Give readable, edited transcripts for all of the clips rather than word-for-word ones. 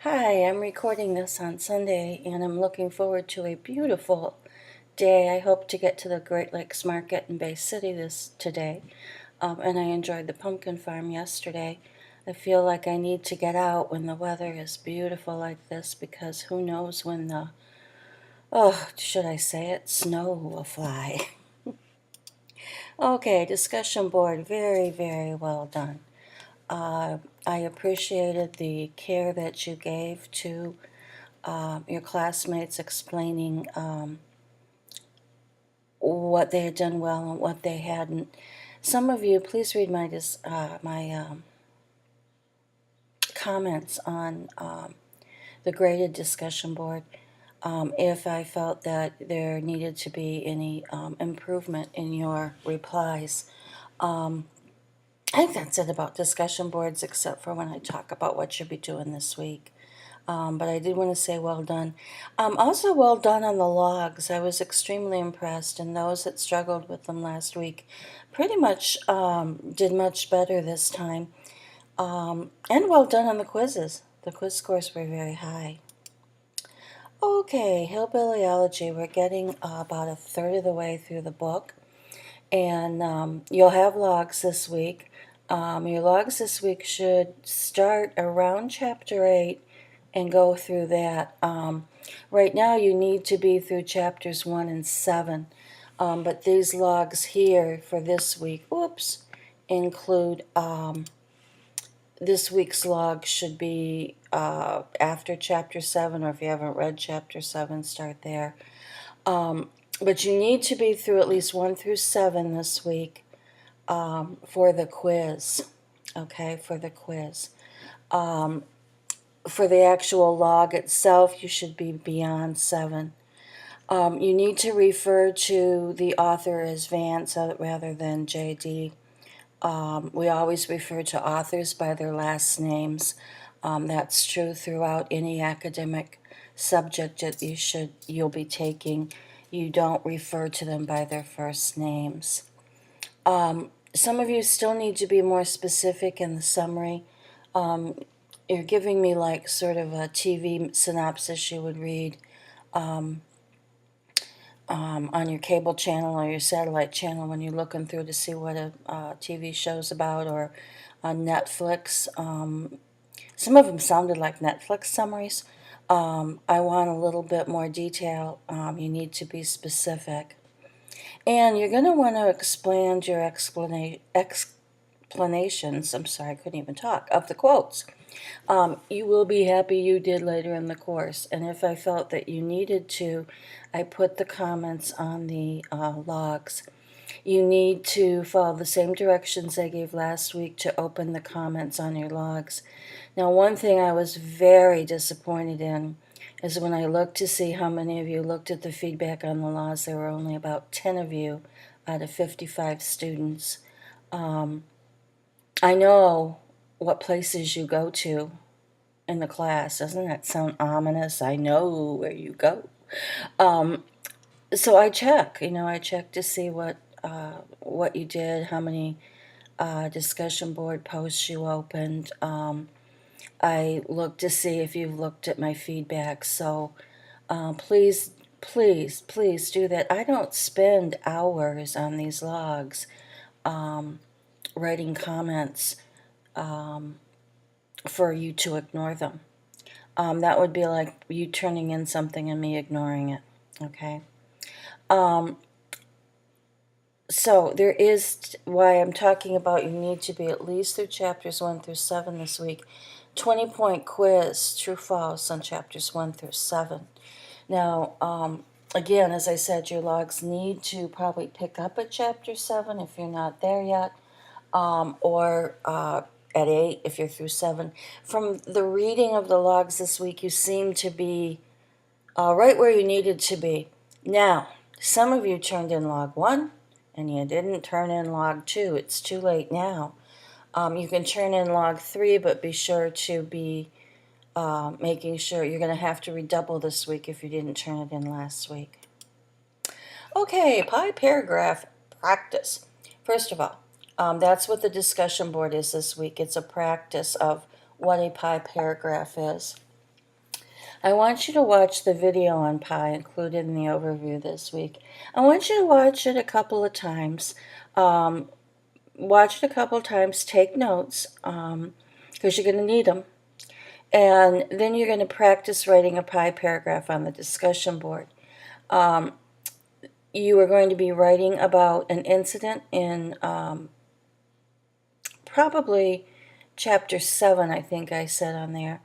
Hi, I'm recording this on Sunday and I'm looking forward to a beautiful day. I hope to get to the Great Lakes Market in Bay City today. And I enjoyed the pumpkin farm yesterday. I feel like I need to get out when the weather is beautiful like this because who knows when should I say it, snow will fly. Okay, discussion board, very, very well done. Uh, I appreciated the care that you gave to your classmates explaining what they had done well and what they hadn't. Some of you, please read my comments on the graded discussion board. If I felt that there needed to be any improvement in your replies. I think that's it about discussion boards, except for when I talk about what you'll be doing this week. But I did want to say well done. Also, well done on the logs. I was extremely impressed, and those that struggled with them last week pretty much did much better this time. And well done on the quizzes. The quiz scores were very high. Okay, Hillbilly Elegy. We're getting about a third of the way through the book, and you'll have logs this week. Your logs this week should start around chapter 8 and go through that. Right now, you need to be through chapters 1 and 7, but these logs here for this week, include this week's log should be after chapter 7, or if you haven't read chapter 7, start there. But you need to be through at least 1 through 7 this week for the quiz. Okay, for the quiz. For the actual log itself, you should be beyond 7. You need to refer to the author as Vance rather than J.D. We always refer to authors by their last names. That's true throughout any academic subject that you'll be taking. You don't refer to them by their first names. Some of you still need to be more specific in the summary. You're giving me like sort of a TV synopsis you would read on your cable channel or your satellite channel when you're looking through to see what a TV show's about, or on Netflix. Some of them sounded like Netflix summaries. I want a little bit more detail. You need to be specific. And you're going to want to expand your explanations, I'm sorry, I couldn't even talk, of the quotes. You will be happy you did later in the course. And if I felt that you needed to, I put the comments on the logs. You need to follow the same directions I gave last week to open the comments on your logs. Now, one thing I was very disappointed in is when I looked to see how many of you looked at the feedback on the laws, there were only about 10 of you out of 55 students. I know what places you go to in the class. Doesn't that sound ominous? I know where you go. So I check to see what you did, how many discussion board posts you opened. I look to see if you've looked at my feedback. So please, please, please do that. I don't spend hours on these logs writing comments for you to ignore them. That would be like you turning in something and me ignoring it. Okay. So there is why I'm talking about you need to be at least through chapters 1 through 7 this week. 20-point quiz, true false, on chapters 1 through 7. Now, again, as I said, your logs need to probably pick up at chapter 7 if you're not there yet, or at 8 if you're through 7. From the reading of the logs this week, you seem to be right where you needed to be. Now, some of you turned in log 1 and you didn't turn in log 2. It's too late now. You can turn in log 3, but be sure to be making sure you're going to have to redouble this week if you didn't turn it in last week. Okay, pie paragraph practice. First of all, that's what the discussion board is this week. It's a practice of what a pie paragraph is. I want you to watch the video on pi included in the overview this week. I want you to watch it a couple of times. Watch it a couple of times, take notes, because you're going to need them. And then you're going to practice writing a pi paragraph on the discussion board. You are going to be writing about an incident in probably chapter 7, I think I said on there.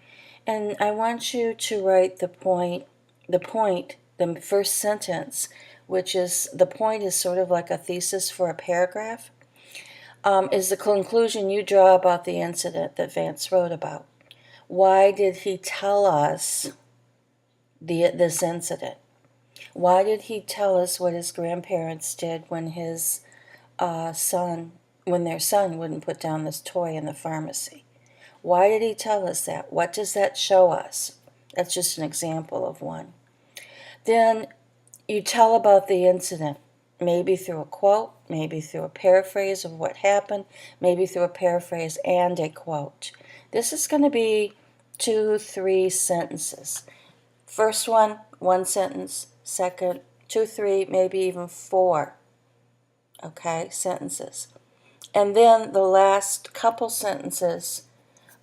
And I want you to write the first sentence, which is, the point is sort of like a thesis for a paragraph, is the conclusion you draw about the incident that Vance wrote about. Why did he tell us this incident? Why did he tell us what his grandparents did when his their son wouldn't put down this toy in the pharmacy? Why did he tell us that? What does that show us? That's just an example of one. Then you tell about the incident, maybe through a quote, maybe through a paraphrase of what happened, maybe through a paraphrase and a quote. This is going to be 2-3 sentences. First one sentence. Second, 2-3, maybe even 4, sentences. And then the last couple sentences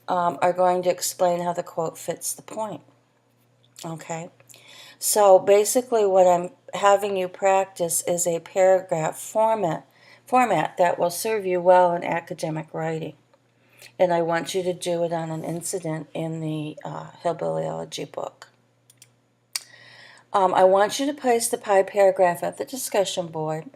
are going to explain how the quote fits the point. Okay? So basically what I'm having you practice is a paragraph format that will serve you well in academic writing. And I want you to do it on an incident in the Hillbilly Elegy book. I want you to place the pi paragraph at the discussion board.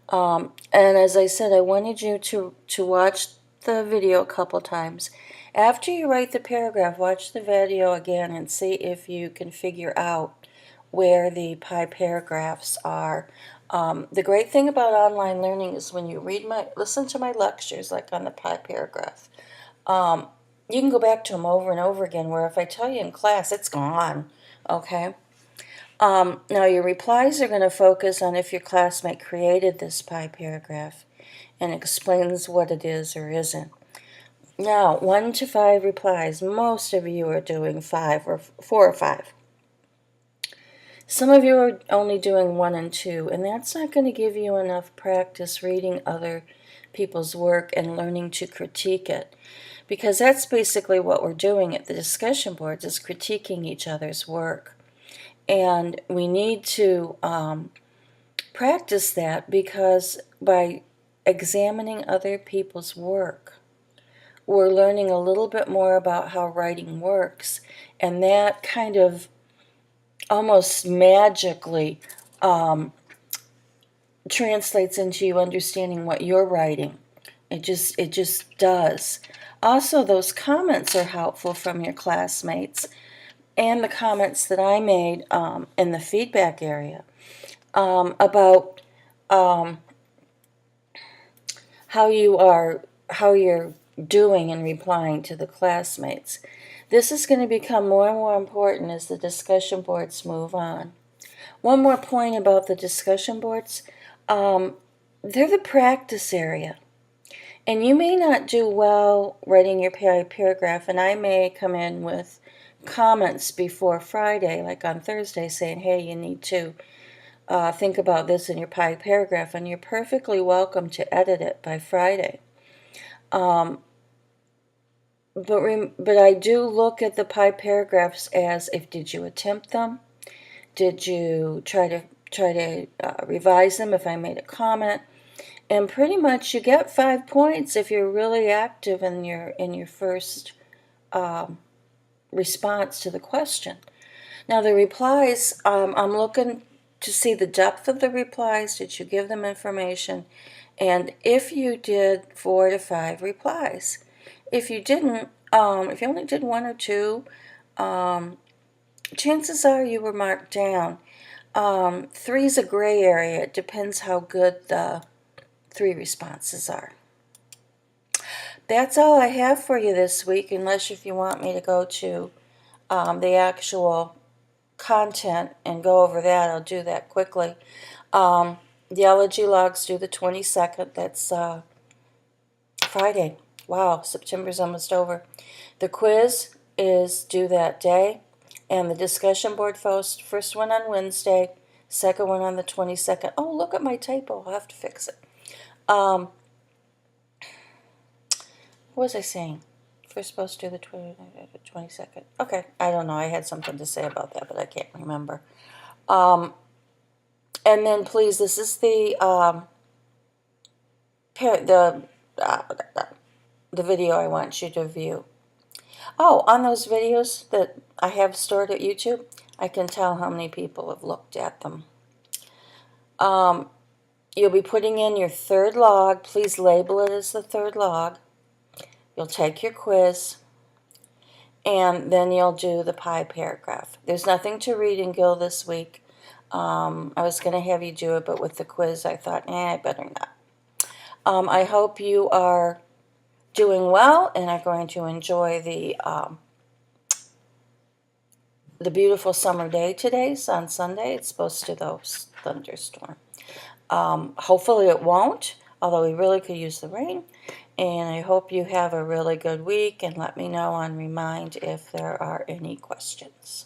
And as I said, I wanted you to watch the video a couple times. After you write the paragraph, watch the video again and see if you can figure out where the pi paragraphs are. The great thing about online learning is when you listen to my lectures, like on the pi paragraph, you can go back to them over and over again, where if I tell you in class, it's gone, okay? Now your replies are going to focus on if your classmate created this pi paragraph and explains what it is or isn't. Now, 1 to 5 replies. Most of you are doing 5 or 4 or 5. Some of you are only doing 1 and 2, and that's not going to give you enough practice reading other people's work and learning to critique it. Because that's basically what we're doing at the discussion boards, is critiquing each other's work. And we need to practice that, because by examining other people's work, we're learning a little bit more about how writing works, and that kind of almost magically translates into you understanding what you're writing. It just does. Also, those comments are helpful from your classmates, and the comments that I made in the feedback area about how you're doing in replying to the classmates. This is going to become more and more important as the discussion boards move on. One more point about the discussion boards. They're the practice area. And you may not do well writing your paragraph, and I may come in with comments before Friday, like on Thursday, saying, hey, you need to think about this in your pi paragraph, and you're perfectly welcome to edit it by Friday. But I do look at the pi paragraphs as, did you attempt them? Did you try to revise them if I made a comment? And pretty much you get 5 points if you're really active in your first response to the question. Now the replies, I'm looking to see the depth of the replies. Did you give them information? And if you did 4 to 5 replies. If you didn't, if you only did 1 or 2, chances are you were marked down. 3 is a gray area. It depends how good the 3 responses are. That's all I have for you this week, unless if you want me to go to the actual content and go over that, I'll do that quickly. The elegy logs due the 22nd. That's Friday. Wow, September's almost over. The quiz is due that day. And the discussion board first one on Wednesday, second one on the 22nd. Oh, look at my typo. I'll have to fix it. What was I saying? First supposed to do the 22nd. Okay, I don't know. I had something to say about that, but I can't remember. And then please, this is the video I want you to view. Oh, on those videos that I have stored at YouTube, I can tell how many people have looked at them. You'll be putting in your third log. Please label it as the third log. You'll take your quiz, and then you'll do the pie paragraph. There's nothing to read in Gill this week. I was going to have you do it, but with the quiz, I thought, I better not. I hope you are doing well and are going to enjoy the beautiful summer day today. On Sunday. It's supposed to, though, thunderstorm. Hopefully it won't, although we really could use the rain. And I hope you have a really good week, and let me know on Remind if there are any questions.